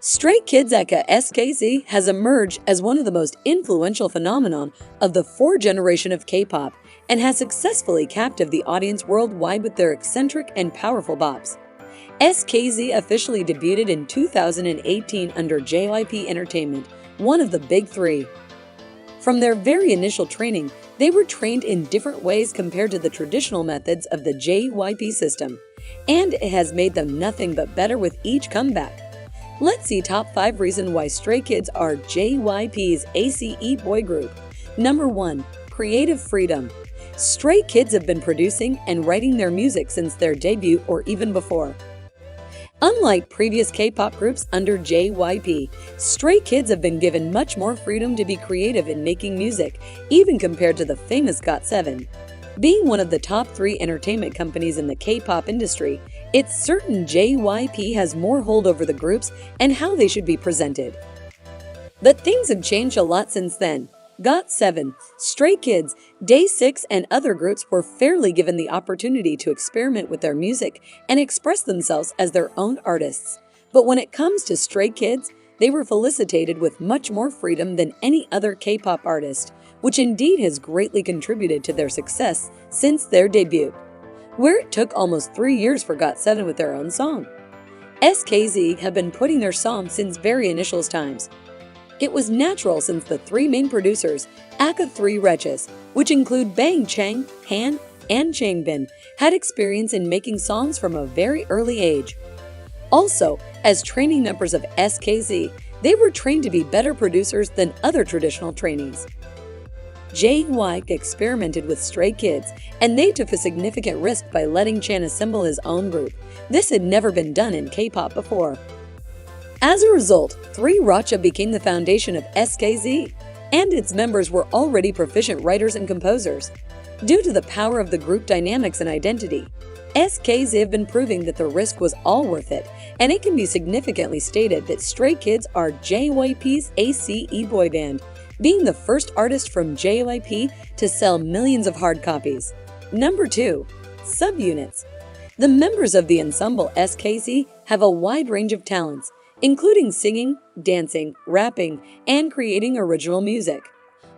Stray Kids aka SKZ has emerged as one of the most influential phenomenon of the fourth generation of K-pop and has successfully captivated the audience worldwide with their eccentric and powerful bops. SKZ officially debuted in 2018 under JYP Entertainment, one of the big three. From their very initial training, they were trained in different ways compared to the traditional methods of the JYP system, and it has made them nothing but better with each comeback. Let's see top 5 reasons why Stray Kids are JYP's ACE boy group. Number 1. Creative freedom. Stray Kids have been producing and writing their music since their debut or even before. Unlike previous K-pop groups under JYP, Stray Kids have been given much more freedom to be creative in making music, even compared to the famous GOT7. Being one of the top 3 entertainment companies in the K-pop industry, it's certain JYP has more hold over the groups and how they should be presented. But things have changed a lot since then. GOT7, Stray Kids, Day6 and other groups were fairly given the opportunity to experiment with their music and express themselves as their own artists. But when it comes to Stray Kids, they were felicitated with much more freedom than any other K-pop artist, which indeed has greatly contributed to their success since their debut, where it took almost 3 years for GOT7 with their own song. SKZ have been putting their song since very initial times. It was natural since the 3 main producers, aka 3 wretches, which include Bang Chang, Han, and Changbin, had experience in making songs from a very early age. Also, as training members of SKZ, they were trained to be better producers than other traditional trainees. JYP experimented with Stray Kids, and they took a significant risk by letting Chan assemble his own group. This had never been done in K-pop before. As a result, 3 Racha became the foundation of SKZ, and its members were already proficient writers and composers. Due to the power of the group dynamics and identity, SKZ have been proving that the risk was all worth it, and it can be significantly stated that Stray Kids are JYP's ACE boy band, being the first artist from JYP to sell millions of hard copies. Number 2. Subunits. The members of the ensemble SKZ have a wide range of talents, including singing, dancing, rapping, and creating original music.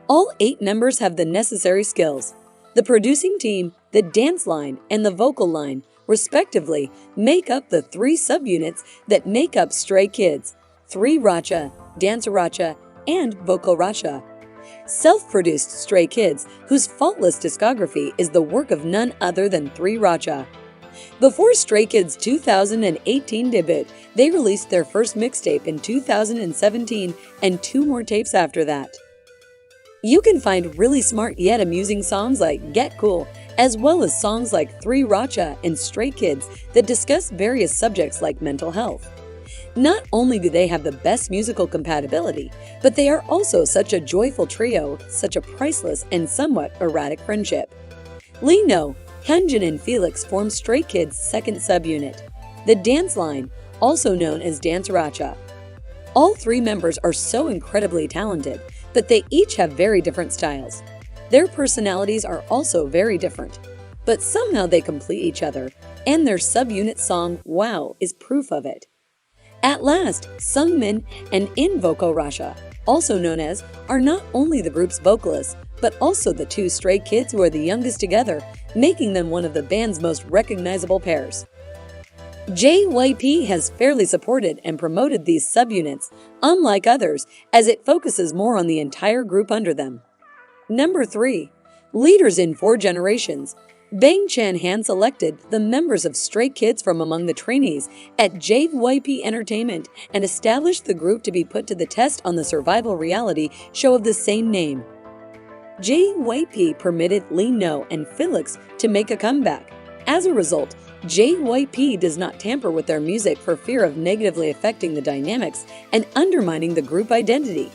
All 8 members have the necessary skills. The producing team, the dance line, and the vocal line, respectively, make up the 3 subunits that make up Stray Kids: 3 Racha, Dance Racha, and Vocal Racha. Self-produced Stray Kids, whose faultless discography is the work of none other than 3 Racha. Before Stray Kids' 2018 debut, they released their first mixtape in 2017 and 2 more tapes after that. You can find really smart yet amusing songs like Get Cool, as well as songs like 3 Racha and Stray Kids that discuss various subjects like mental health. Not only do they have the best musical compatibility, but they are also such a joyful trio, such a priceless and somewhat erratic friendship. Lee No, Hyunjin and Felix form Stray Kids' second subunit, the dance line, also known as Dance Racha. All 3 members are so incredibly talented, but they each have very different styles. Their personalities are also very different, but somehow they complete each other, and their subunit song, Wow, is proof of it. At last, Sungmin and In Vocal Racha, also known as, are not only the group's vocalists, but also the 2 Stray Kids who are the youngest together, making them one of the band's most recognizable pairs. JYP has fairly supported and promoted these subunits, unlike others, as it focuses more on the entire group under them. Number 3. Leaders in 4 generations. Bang Chan Han selected the members of Stray Kids from among the trainees at JYP Entertainment and established the group to be put to the test on the survival reality show of the same name. JYP permitted Lee No and Felix to make a comeback. As a result, JYP does not tamper with their music for fear of negatively affecting the dynamics and undermining the group identity.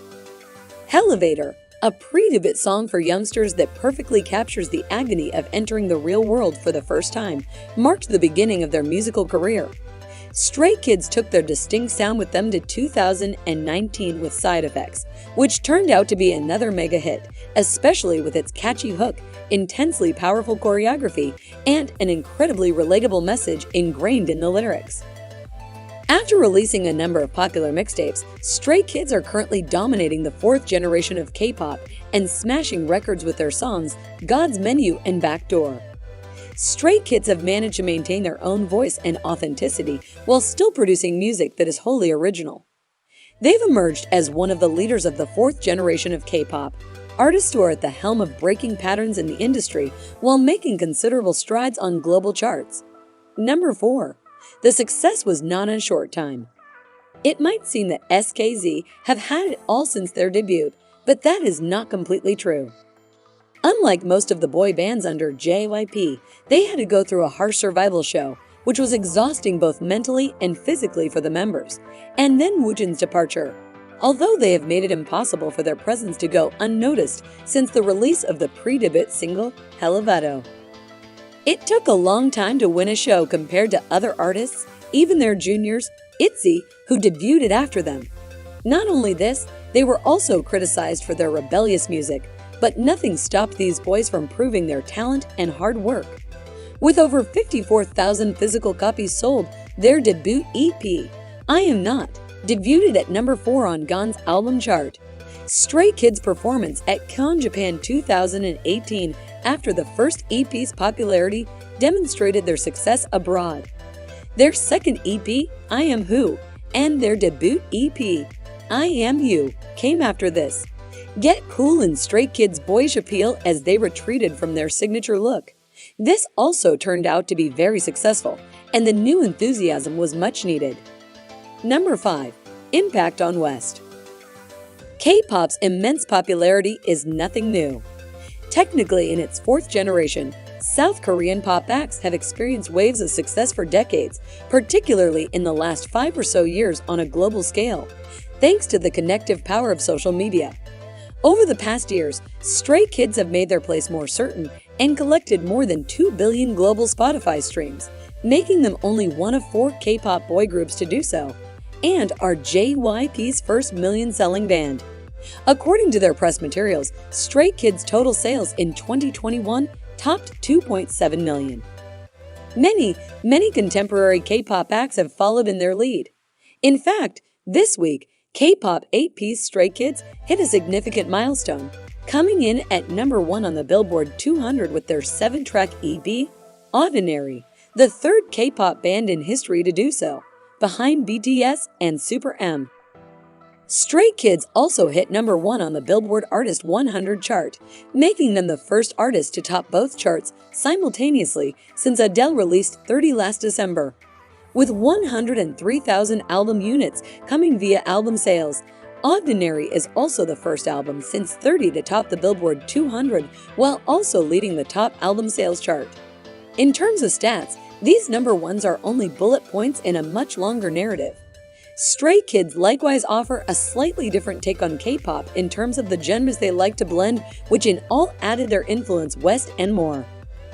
Elevator, a pre-debut song for youngsters that perfectly captures the agony of entering the real world for the first time, marked the beginning of their musical career. Stray Kids took their distinct sound with them to 2019 with Side Effects, which turned out to be another mega hit, especially with its catchy hook, intensely powerful choreography, and an incredibly relatable message ingrained in the lyrics. After releasing a number of popular mixtapes, Stray Kids are currently dominating the fourth generation of K-pop and smashing records with their songs God's Menu and Backdoor. Stray Kids have managed to maintain their own voice and authenticity while still producing music that is wholly original. They've emerged as one of the leaders of the fourth generation of K-pop, artists who are at the helm of breaking patterns in the industry while making considerable strides on global charts. Number 4. The success was not in a short time. It might seem that SKZ have had it all since their debut, but that is not completely true. Unlike most of the boy bands under JYP, they had to go through a harsh survival show, which was exhausting both mentally and physically for the members, and then Woojin's departure. Although they have made it impossible for their presence to go unnoticed since the release of the pre-debut single, Helevado. It took a long time to win a show compared to other artists, even their juniors, ITZY, who debuted after them. Not only this, they were also criticized for their rebellious music, but nothing stopped these boys from proving their talent and hard work. With over 54,000 physical copies sold, their debut EP, I Am Not, debuted at number 4 on GAN's album chart. Stray Kids' performance at Cannes Japan 2018 after the first EP's popularity demonstrated their success abroad. Their second EP, I Am Who, and their debut EP, I Am You, came after this. Get cool in Stray Kids' boyish appeal as they retreated from their signature look. This also turned out to be very successful, and the new enthusiasm was much needed. Number 5. Impact on West. K-pop's immense popularity is nothing new. Technically, in its fourth generation, South Korean pop acts have experienced waves of success for decades, particularly in the last 5 or so years on a global scale, thanks to the connective power of social media. Over the past years, Stray Kids have made their place more certain and collected more than 2 billion global Spotify streams, making them only one of 4 K-pop boy groups to do so, and are JYP's first million-selling band. According to their press materials, Stray Kids' total sales in 2021 topped 2.7 million. Many contemporary K-pop acts have followed in their lead. In fact, this week, K-pop 8-piece Stray Kids hit a significant milestone, coming in at number 1 on the Billboard 200 with their 7-track EP, Ordinary, the third K-pop band in history to do so, behind BTS and Super M. Stray Kids also hit number 1 on the Billboard Artist 100 chart, making them the first artist to top both charts simultaneously since Adele released 30 last December. With 103,000 album units coming via album sales, Ordinary is also the first album since 30 to top the Billboard 200 while also leading the top album sales chart. In terms of stats, these number ones are only bullet points in a much longer narrative. Stray Kids likewise offer a slightly different take on K-pop in terms of the genres they like to blend, which in all added their influence west and more.